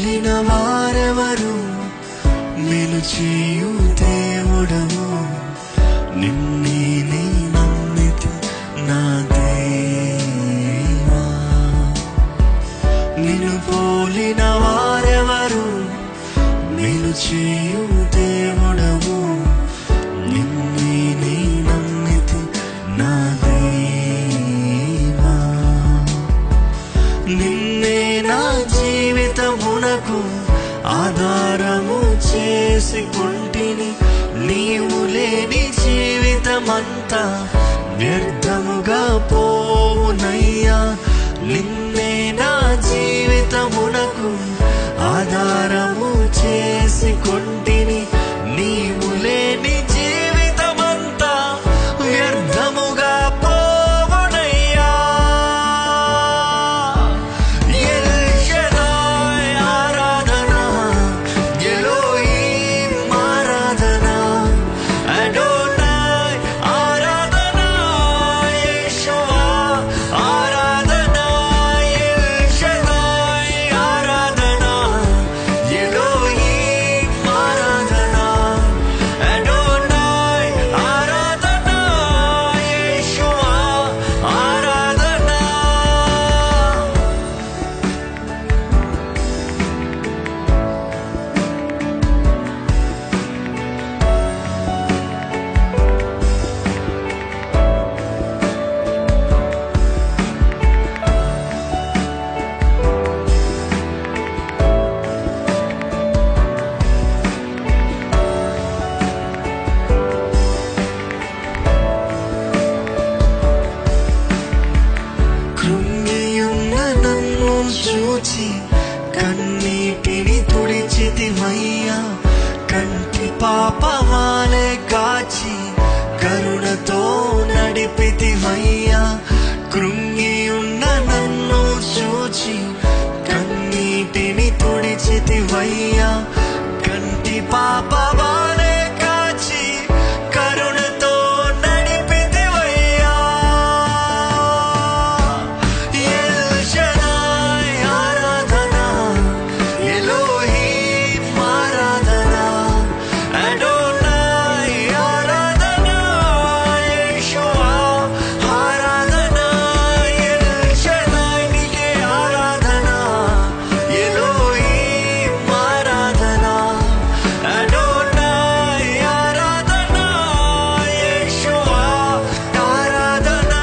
పోలిన వారెవరు, మేలు చేయు దేవుడవు, నిన్నే నీ నమ్మితి నా దేవా. నిన్ను పోలిన వారెవరు, మేలు చేయు దేవుడవు, నిన్నే నీ నమ్మితి నా దేవా. నిన్నే నా జీవితమునకు ఆధారము చేసుకుంటిని, నీవు లేని జీవితమంతా వ్యర్థముగా పోవునయ్యా. నిన్నే నా జీవితమునకు ఆధారము చేసుకుంటిని, నీవు లేని జీవితమంతా వ్యర్థముగా పోవునయ్యా. ఎల్ షదాయ్ ఆరాధన, ఎలోహీం ఆరాధన, అడోనాయ్ ఆరాధన, యేషువా ఆరాధన. ఎల్ షదాయ్ ఆరాధన, ఎలోహీం ఆరాధన, అడోనాయ్ ఆరాధన, యేషువా ఆరాధన. కృంగియున్న నన్ను చూచి కన్నీటిని తుడిచితివయ్యా. కంటి పాపమాలే కాచి కరుణతో నడిపితివయ్యా. కృంగియున్న నన్ను చూచి కన్నీటిని తుడిచితివయ్యా. కంటి పాపమాలే కాచి కరుణతో నడిపితివయ్యా. ఎల్ షదాయ్ ఆరాధన, ఎలోహీం ఆరాధన, అడోనాయ్ ఆరాధన, యేషువా ఆరాధన. ఎల్ షదాయ్ నీకే ఆరాధన, ఎలోహీం ఆరాధన, అడోనాయ్ ఆరాధన, యేషువా ఆరాధన.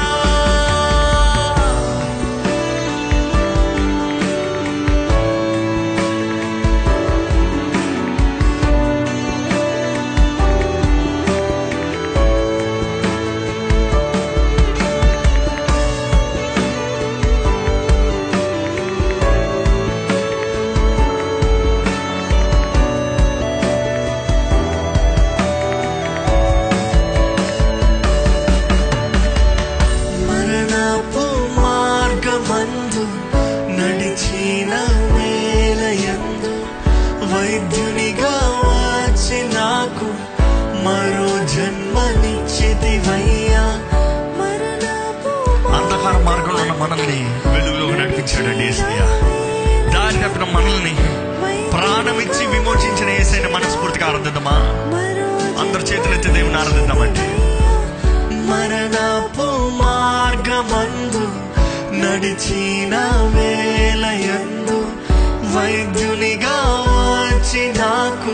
మరణపు మార్గమందు నడిచిన వేళయందు వైద్యునిగా వచ్చి నాకు మరో జన్మనిచ్చితివయ్యా. అంధకార మార్గంలో ఉన్న మనల్ని వెలుగులోకి నడిపించాడండి యేసయ్య. దారి తప్పిన మనల్ని ప్రాణమిచ్చి విమోచించిన యేసయ్యని మనస్ఫూర్తిగా ఆరాధిద్దామా? అందరు చేతులెత్తి దేవుని ఆరాధిద్దామండి. మరణపు మార్గమందు నడిచిన వేళయందు వైద్యునిగా వచ్చి నాకు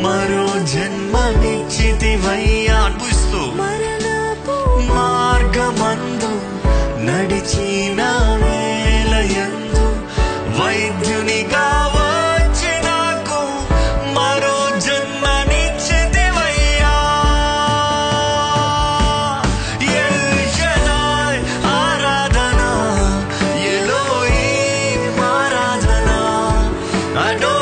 మరో జన్మనిచ్చితివయ్యా. అనుభవిస్తూ మార్గమందు నడిచిన వేళయందు వైద్యునిగా వచ్చి నాకు మరో జన్మనిచ్చితివయ్యా. ఎల్ షదాయ్ ఆరాధన, ఎలోహీం ఆరాధన, అడో